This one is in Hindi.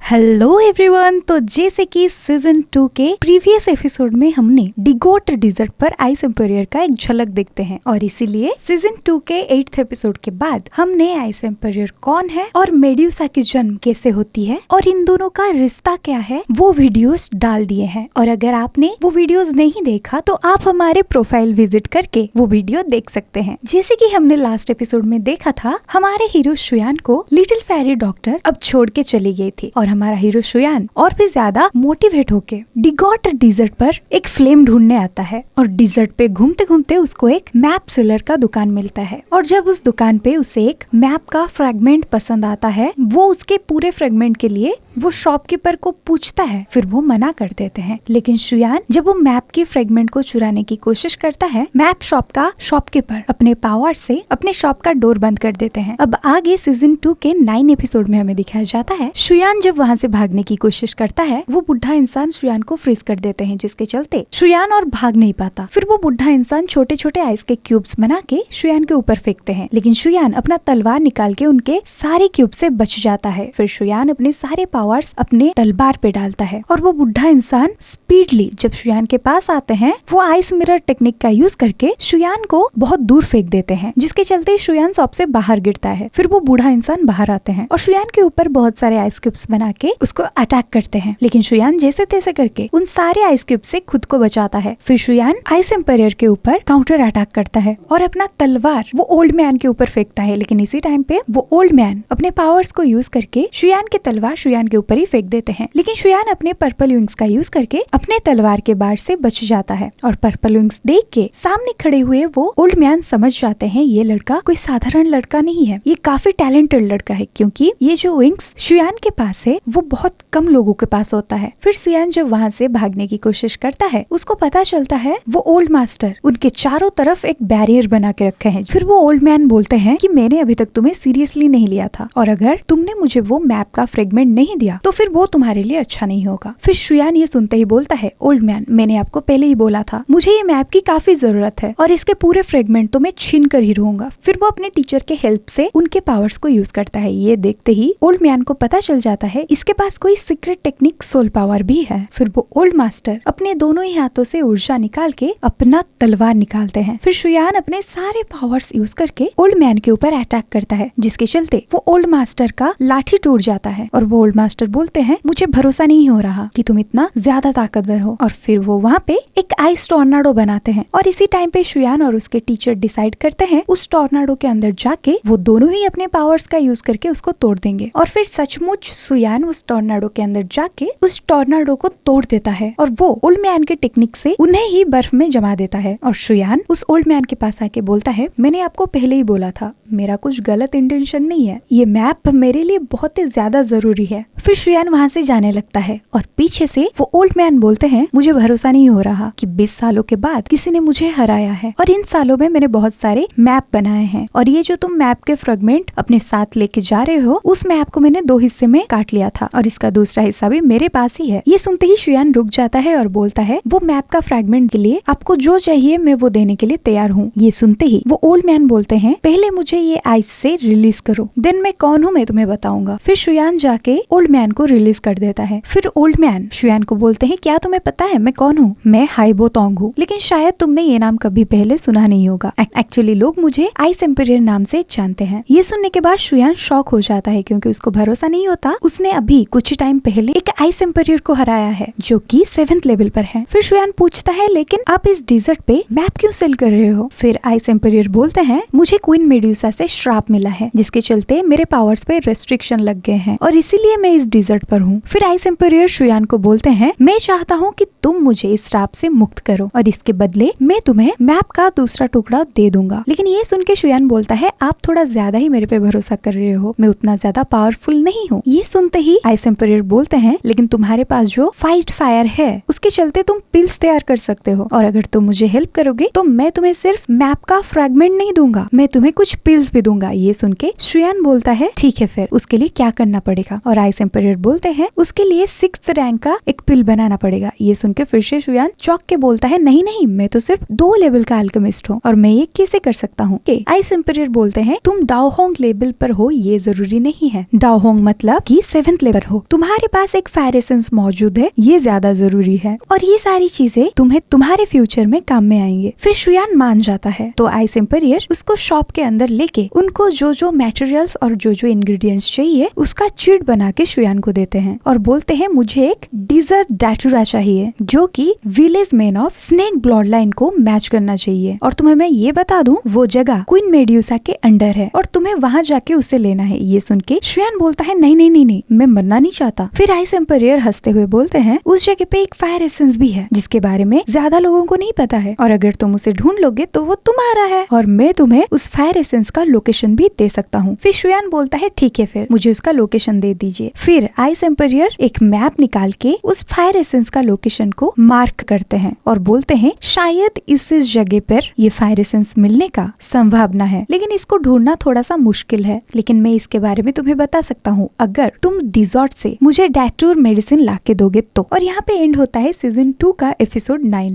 Hello everyone. तो जैसे कि सीजन 2 के प्रीवियस एपिसोड में हमने डिगोट डिजर्ट पर आइस एम्पेरियर का एक झलक देखते हैं और इसीलिए सीजन 2 के 8th एपिसोड के बाद हमने आइस एम्पेरियर कौन है और मेड्यूसा की जन्म कैसे होती है और इन दोनों का रिश्ता क्या है वो वीडियोस डाल दिए हैं। और अगर आपने वो वीडियोस नहीं देखा तो आप हमारे प्रोफाइल विजिट करके वो वीडियो देख सकते हैं। जैसे कि हमने लास्ट एपिसोड में देखा था, हमारे हीरो शुयान को लिटिल फेरी डॉक्टर अब छोड़ के चली गई थी और हमारा हीरो शुयान और भी ज्यादा मोटिवेट होके डिगोट डिजर्ट पर एक फ्लेम ढूंढने आता है और डिजर्ट पे घूमते घूमते उसको एक मैप सेलर का दुकान मिलता है और जब उस दुकान पे उसे एक मैप का फ्रेगमेंट पसंद आता है, वो उसके पूरे फ्रेगमेंट के लिए वो शॉपकीपर को पूछता है, फिर वो मना कर देते हैं। लेकिन शुयान जब वो मैप की फ्रेगमेंट को चुराने की कोशिश करता है, मैप शॉप का शॉपकीपर अपने पावर से अपने शॉप का डोर बंद कर देते हैं। अब आगे सीजन 2 के 9 एपिसोड में हमें दिखाया जाता है, शुयान जब वहाँ से भागने की कोशिश करता है, वो बुढ़ा इंसान शुयान को फ्रीज कर देते हैं, जिसके चलते शुयान और भाग नहीं पाता। फिर वो बुढ़ा इंसान छोटे छोटे आइस के क्यूब्स बना के शुयान के ऊपर फेंकते हैं, लेकिन शुयान अपना तलवार निकाल के उनके सारे क्यूब से बच जाता है। फिर शुयान अपने सारे पावर्स अपने तलवार पे डालता है और वो बुढ़ा इंसान स्पीडली जब शुयान के पास आते हैं, वो आइस मिरर टेक्निक का यूज करके शुयान को बहुत दूर फेंक देते हैं, जिसके चलते शुयान शॉप से बाहर गिरता है। फिर वो बूढ़ा इंसान बाहर आते हैं और शुयान के ऊपर बहुत सारे आइस क्यूब्स बना के उसको अटैक करते हैं, लेकिन शुयान जैसे तैसे करके उन सारे आइस क्यूब से खुद को बचाता है। फिर शुयान आइस एम्पेरियर के ऊपर काउंटर अटैक करता है और अपना तलवार वो ओल्ड मैन के ऊपर फेंकता है, लेकिन इसी टाइम पे वो ओल्ड मैन अपने पावर्स को यूज करके शुयान की तलवार शुयान के ऊपर ही फेंक देते हैं, लेकिन शुयान अपने पर्पल विंग्स का यूज करके अपने तलवार के बाढ़ से बच जाता है। और पर्पल विंग्स देख के सामने खड़े हुए वो ओल्ड मैन समझ जाते हैं ये लड़का कोई साधारण लड़का नहीं है, ये काफी टैलेंटेड लड़का है, क्योंकि ये जो विंग्स शुयान के पास है वो बहुत कम लोगों के पास होता है। फिर शुयान जब वहाँ से भागने की कोशिश करता है, उसको पता चलता है वो ओल्ड मास्टर उनके चारों तरफ एक बैरियर बना के रखे हैं। फिर वो ओल्ड मैन बोलते हैं कि मैंने अभी तक तुम्हें सीरियसली नहीं लिया था और अगर तुमने मुझे वो मैप का फ्रेगमेंट नहीं दिया तो फिर वो तुम्हारे लिए अच्छा नहीं होगा। फिर शुयान ये सुनते ही बोलता है, ओल्ड मैन मैंने आपको पहले ही बोला था, मुझे ये मैप की काफी जरूरत है और इसके पूरे फ्रेगमेंट तो मैं छीन कर ही रहूंगा। फिर वो अपने टीचर के हेल्प से उनके पावर्स को यूज करता है। ये देखते ही ओल्ड मैन को पता चल जाता है इसके पास कोई सीक्रेट टेक्निक सोल पावर भी है। फिर वो ओल्ड मास्टर अपने दोनों ही हाथों से ऊर्जा निकाल के अपना तलवार निकालते हैं। फिर शुयान अपने सारे पावर्स यूज करके ओल्ड मैन के ऊपर अटैक करता है, जिसके चलते वो ओल्ड मास्टर का लाठी टूट जाता है और वो ओल्ड मास्टर बोलते हैं मुझे भरोसा नहीं हो रहा कि तुम इतना ज्यादा ताकतवर हो। और फिर वो वहाँ पे एक आइस टॉर्नाडो बनाते हैं और इसी टाइम पे शुयान और उसके टीचर डिसाइड करते हैं उस टॉर्नाडो के अंदर जाके वो दोनों ही अपने पावर्स का यूज करके उसको तोड़ देंगे। और फिर सचमुच शुयान उस टॉर्नाडो के अंदर जाके उस टॉर्नाडो को तोड़ देता है और वो ओल्ड मैन के टेक्निक से उन्हें ही बर्फ में जमा देता है। और शुयान उस ओल्ड मैन के पास आके बोलता है, मैंने आपको पहले ही बोला था, मेरा कुछ गलत इंटेंशन नहीं है, ये मैप मेरे लिए बहुत ही ज्यादा जरूरी है। फिर शुयान वहाँ से जाने लगता है और पीछे से वो ओल्ड मैन बोलते हैं, मुझे भरोसा नहीं हो रहा कि 20 सालों के बाद किसी ने मुझे हराया है और इन सालों में मैंने बहुत सारे मैप बनाए हैं और ये जो तुम मैप के फ्रेगमेंट अपने साथ लेके जा रहे हो, उस मैप को मैंने 2 हिस्से में काट लिया था और इसका दूसरा हिस्सा भी मेरे पास ही है। ये सुनते ही शुयान रुक जाता है और बोलता है, वो मैप का फ्रेगमेंट के लिए आपको जो चाहिए मैं वो देने के लिए तैयार हूँ। ये सुनते ही वो ओल्ड मैन बोलते हैं, पहले मुझे ये आइस से रिलीज करो, देन मैं कौन हूँ मैं तुम्हें बताऊंगा। फिर शुयान जाके ओल्ड मैन को रिलीज कर देता है। फिर ओल्ड मैन शुयान को बोलते हैं, क्या तुम्हें पता है मैं कौन हूँ? मैं हाइबो तोंग हूँ, लेकिन शायद तुमने ये नाम कभी पहले सुना नहीं होगा। एक्चुअली लोग मुझे आइस एम्पेरियर नाम से जानते हैं। ये सुनने के बाद शुयान शॉक हो जाता है, क्योंकि उसको भरोसा नहीं होता उसने अभी कुछ टाइम पहले एक आइस एम्पेरियर को हराया है जो कि 7th लेवल पर है। फिर शुयान पूछता है, लेकिन आप इस डिजर्ट पे मैप क्यों सेल कर रहे हो? फिर आइस एम्पेरियर बोलते हैं, मुझे क्वीन मेड्यूसा से श्राप मिला है, जिसके चलते मेरे पावर्स पे रेस्ट्रिक्शन लग गए हैं और इसीलिए मैं इस डिजर्ट पर हूँ। फिर आइस एम्पेरियर शुयान को बोलते हैं, मैं चाहता हूँ कि तुम मुझे इस श्राप से मुक्त करो और इसके बदले मैं तुम्हें मैप का दूसरा टुकड़ा दे दूंगा। लेकिन ये सुन के शुयान बोलता है, आप थोड़ा ज्यादा ही मेरे पे भरोसा कर रहे हो, मैं उतना ज्यादा पावरफुल नहीं हूँ। ये सुनते ही आइस एम्पेरियर बोलते हैं, लेकिन तुम्हारे पास जो फाइट फायर है उसके चलते तुम पिल्स तैयार कर सकते हो और अगर तुम मुझे हेल्प करोगे तो मैं तुम्हें सिर्फ मैप का फ्रेगमेंट नहीं दूंगा, मैं तुम्हें कुछ पिल्स भी दूंगा। ये सुन के शुयान बोलता है, ठीक है फिर उसके लिए क्या करना पड़ेगा? और आइस एम्पायर बोलते हैं उसके लिए 6th रैंक का एक पिल बनाना पड़ेगा। ये सुन के फिर से शुयान चौंक के बोलता है नहीं नहीं, मैं तो सिर्फ 2 लेवल का अल्केमिस्ट हूँ और मैं ये कैसे कर सकता हूँ। आइस एम्पायर बोलते हैं तुम डाओहोंग लेवल पर हो ये जरूरी नहीं है। डाओहोंग मतलब कि 7th लेवल हो, तुम्हारे पास एक फायर एसेंस मौजूद है ये ज्यादा जरूरी है और ये सारी चीजें तुम्हें तुम्हारे फ्यूचर में काम में आएंगे। फिर शुयान मान जाता है तो आइस एम्पायर उसको शॉप के अंदर लेके उनको जो जो मटेरियल्स और जो जो इंग्रेडिएंट्स चाहिए उसका चिट बना के शुयान को देते हैं और बोलते हैं मुझे एक डिजर्ट डैटूरा चाहिए जो कि village man of snake blood line को मैच करना चाहिए और तुम्हें मैं ये बता दूं वो जगह क्वीन मेड्यूसा के अंडर है और तुम्हें वहाँ जाके उसे लेना है। ये सुन के शुयान बोलता है नहीं नहीं नहीं नहीं, मैं मरना नहीं चाहता। फिर आइस एम्पायर हंसते हुए बोलते हैं उस जगह पे एक फायर एसेंस भी है जिसके बारे में ज्यादा लोगों को नहीं पता है और अगर तुम उसे ढूंढ लोगे तो वो तुम्हारा है और मैं तुम्हें उस फायर एसेंस का लोकेशन भी दे सकता हूँ। फिर शुयान बोलता है ठीक है फिर मुझे उसका लोकेशन दे दीजिए। फिर आइस एम्पायर एक मैप निकाल के उस फायर एसेंस का लोकेशन को मार्क करते हैं और बोलते हैं शायद इस जगह पर ये फायर एसेंस मिलने का संभावना है, लेकिन इसको ढूंढना थोड़ा सा मुश्किल है, लेकिन मैं इसके बारे में तुम्हें बता सकता हूँ अगर तुम डिजॉर्ट से मुझे डैटूर मेडिसिन ला के दोगे तो। और यहाँ पे एंड होता है सीजन 2 का एपिसोड 9।